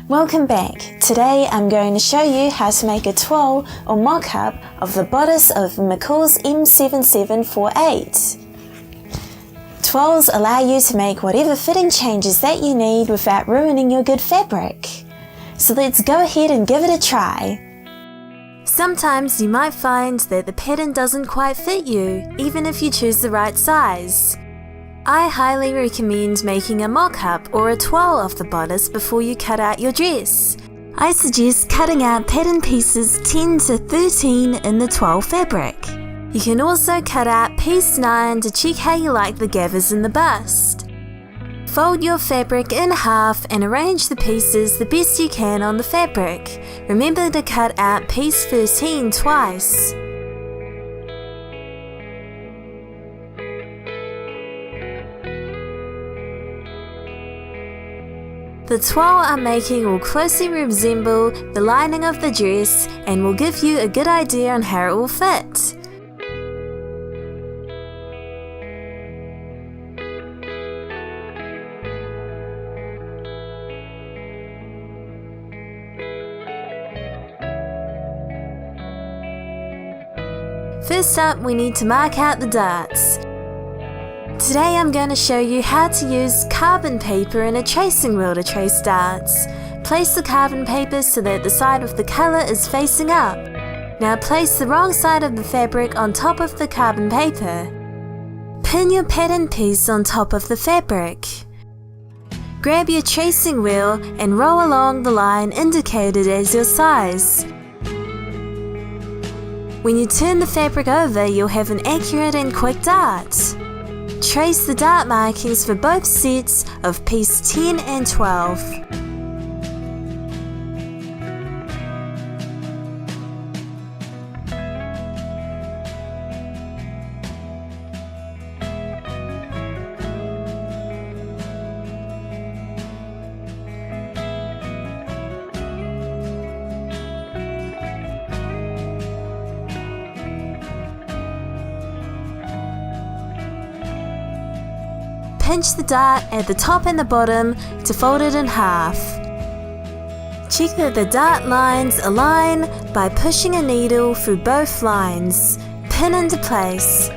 Welcome back. Today I'm going to show you how to make a toile or mock-up of the bodice of McCall's M7748. Toiles allow you to make whatever fitting changes that you need without ruining your good fabric. So let's go ahead and give it a try. Sometimes you might find that the pattern doesn't quite fit you, even if you choose the right size. I highly recommend making a mock-up or a toile of the bodice before you cut out your dress. I suggest cutting out pattern pieces 10 to 13 in the toile fabric. You can also cut out piece 9 to check how you like the gathers in the bust. Fold your fabric in half and arrange the pieces the best you can on the fabric. Remember to cut out piece 13 twice. The toile I'm making will closely resemble the lining of the dress and will give you a good idea on how it will fit. First up, we need to mark out the darts. Today I'm going to show you how to use carbon paper and a tracing wheel to trace darts. Place the carbon paper so that the side of the colour is facing up. Now place the wrong side of the fabric on top of the carbon paper. Pin your pattern piece on top of the fabric. Grab your tracing wheel and roll along the line indicated as your size. When you turn the fabric over, you'll have an accurate and quick dart. Trace the dart markings for both sets of piece 10 and 12. Pinch the dart at the top and the bottom to fold it in half. Check that the dart lines align by pushing a needle through both lines. Pin into place.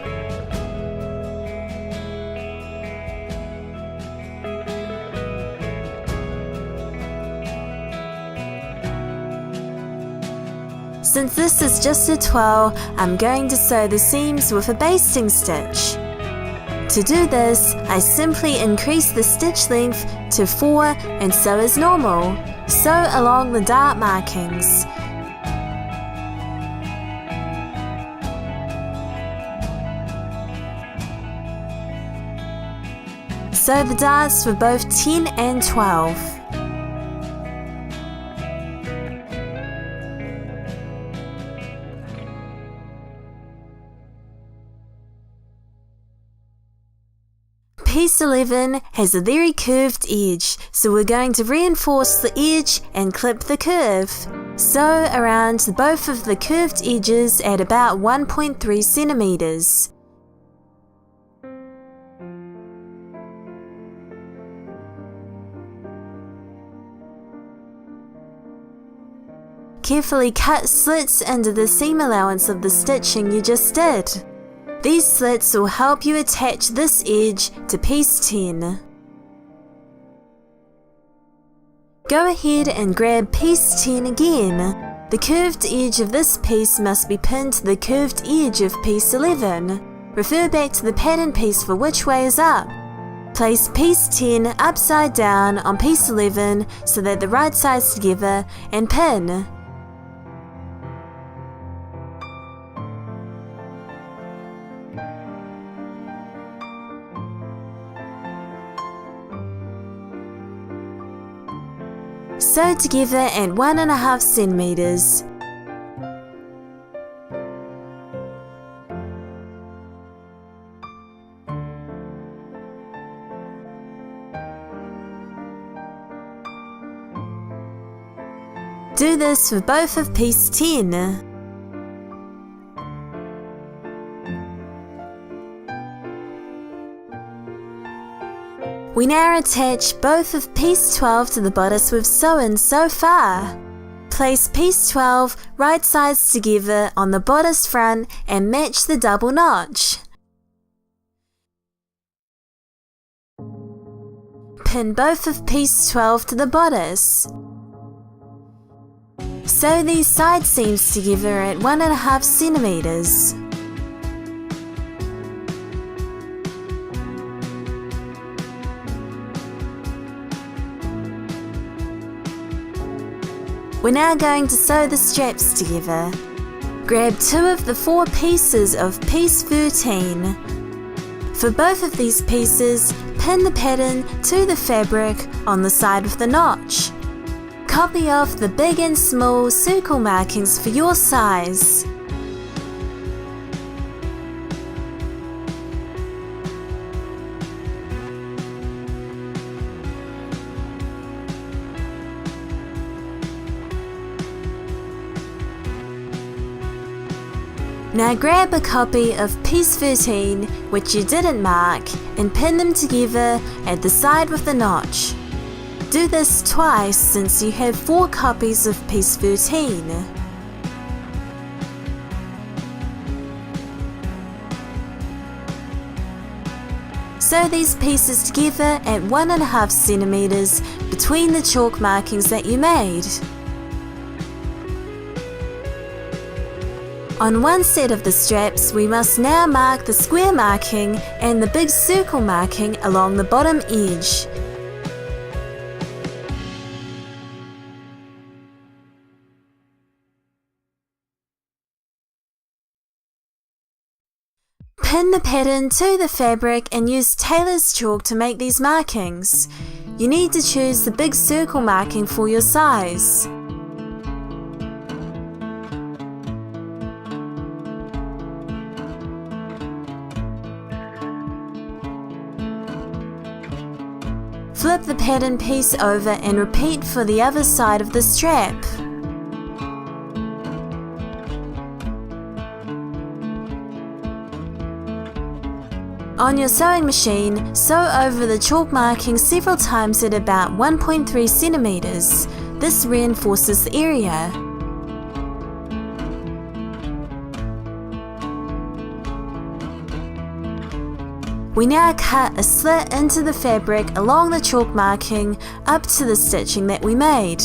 Since this is just a toile, I'm going to sew the seams with a basting stitch. To do this, I simply increase the stitch length to 4 and sew as normal. Sew along the dart markings. Sew the darts for both 10 and 12. Piece 11 has a very curved edge, so we're going to reinforce the edge and clip the curve. Sew around both of the curved edges at about 1.3 centimeters. Carefully cut slits into the seam allowance of the stitching you just did. These slits will help you attach this edge to piece 10. Go ahead and grab piece 10 again. The curved edge of this piece must be pinned to the curved edge of piece 11. Refer back to the pattern piece for which way is up. Place piece 10 upside down on piece 11 so that the right side's together and pin. Sew together at 1.5 centimeters. Do this for both of piece 10. We now attach both of piece 12 to the bodice we've sewn so far. Place piece 12 right sides together on the bodice front and match the double notch. Pin both of piece 12 to the bodice. Sew these side seams together at 1.5 centimeters. We're now going to sew the straps together. Grab 2 of the 4 pieces of piece 13. For both of these pieces, pin the pattern to the fabric on the side of the notch. Copy off the big and small circle markings for your size. Now grab a copy of piece 13, which you didn't mark, and pin them together at the side with the notch. Do this twice since you have 4 copies of piece 13. Sew these pieces together at 1.5 centimeters between the chalk markings that you made. On one set of the straps, we must now mark the square marking and the big circle marking along the bottom edge. Pin the pattern to the fabric and use tailor's chalk to make these markings. You need to choose the big circle marking for your size. Flip the pattern piece over and repeat for the other side of the strap. On your sewing machine, sew over the chalk marking several times at about 1.3 centimeters. This reinforces the area. We now cut a slit into the fabric along the chalk marking up to the stitching that we made.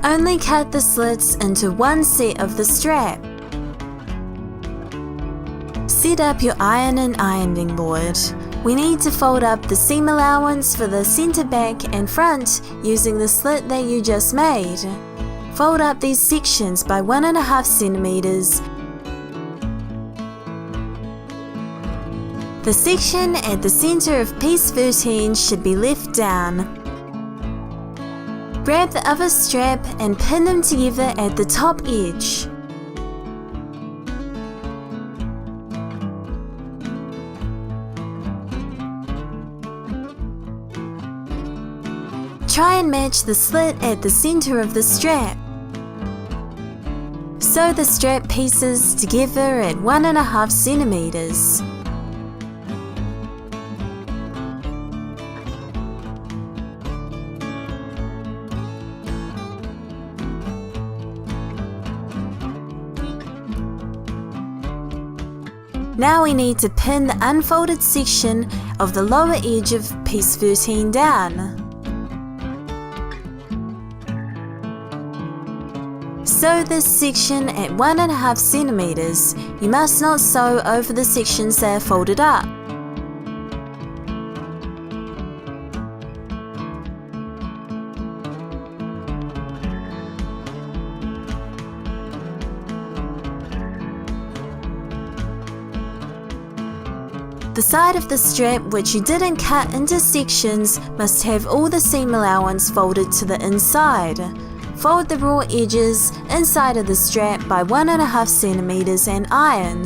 Only cut the slits into one set of the strap. Set up your iron and ironing board. We need to fold up the seam allowance for the center back and front using the slit that you just made. Fold up these sections by 1.5 centimeters. The section at the center of piece 13 should be left down. Grab the other strap and pin them together at the top edge. Try and match the slit at the center of the strap. Sew the strap pieces together at 1.5 centimeters. Now we need to pin the unfolded section of the lower edge of piece 13 down. Sew this section at 1.5 centimeters. You must not sew over the sections that are folded up. The side of the strap which you didn't cut into sections must have all the seam allowance folded to the inside. Fold the raw edges inside of the strap by 1.5 centimeters and iron.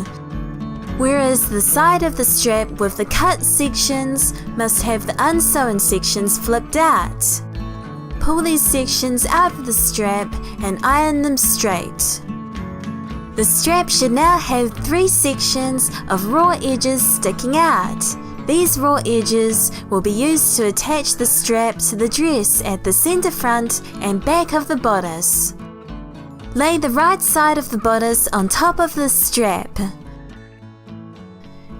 Whereas the side of the strap with the cut sections must have the unsewn sections flipped out. Pull these sections out of the strap and iron them straight. The strap should now have 3 sections of raw edges sticking out. These raw edges will be used to attach the strap to the dress at the center front and back of the bodice. Lay the right side of the bodice on top of the strap.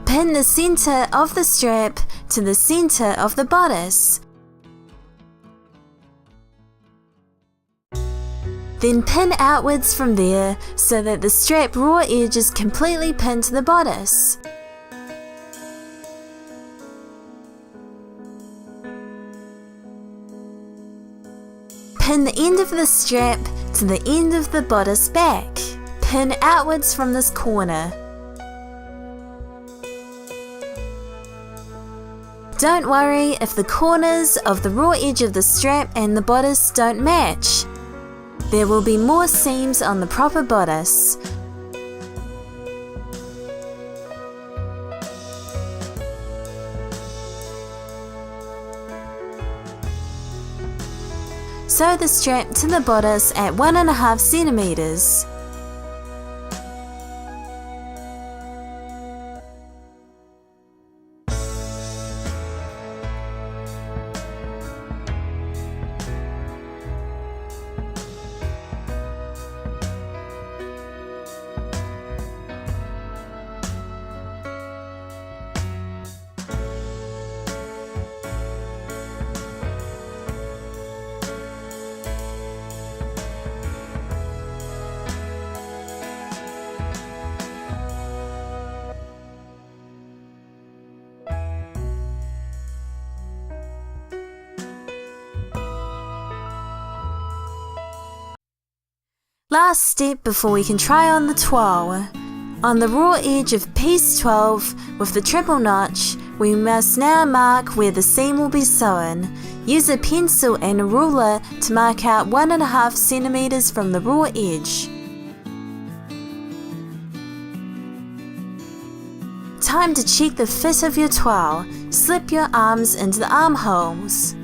Pin the center of the strap to the center of the bodice. Then pin outwards from there so that the strap raw edge is completely pinned to the bodice. Pin the end of the strap to the end of the bodice back. Pin outwards from this corner. Don't worry if the corners of the raw edge of the strap and the bodice don't match. There will be more seams on the proper bodice. Sew the strap to the bodice at 1.5 centimeters. Last step before we can try on the toile. On the raw edge of piece 12 with the triple notch, we must now mark where the seam will be sewn. Use a pencil and a ruler to mark out 1.5 centimeters from the raw edge. Time to check the fit of your toile. Slip your arms into the armholes.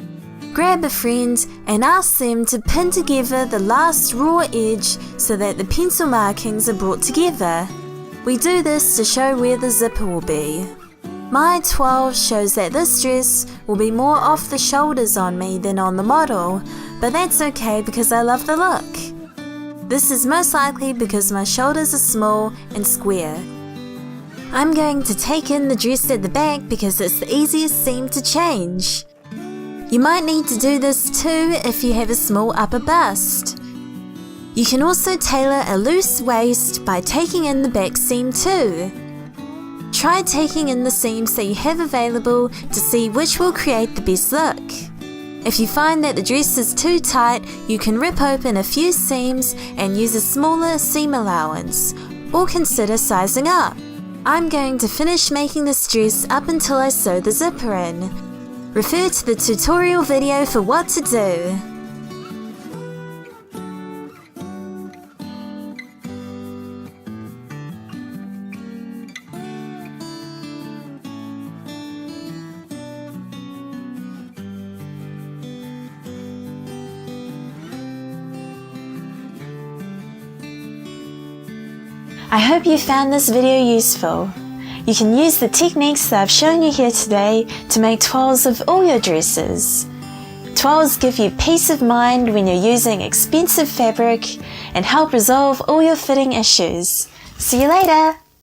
Grab a friend and ask them to pin together the last raw edge so that the pencil markings are brought together. We do this to show where the zipper will be. My toile shows that this dress will be more off the shoulders on me than on the model, but that's okay because I love the look. This is most likely because my shoulders are small and square. I'm going to take in the dress at the back because it's the easiest seam to change. You might need to do this too if you have a small upper bust. You can also tailor a loose waist by taking in the back seam too. Try taking in the seams that you have available to see which will create the best look. If you find that the dress is too tight, you can rip open a few seams and use a smaller seam allowance, or consider sizing up. I'm going to finish making this dress up until I sew the zipper in. Refer to the tutorial video for what to do. I hope you found this video useful. You can use the techniques that I've shown you here today to make toiles of all your dresses. Toiles give you peace of mind when you're using expensive fabric and help resolve all your fitting issues. See you later!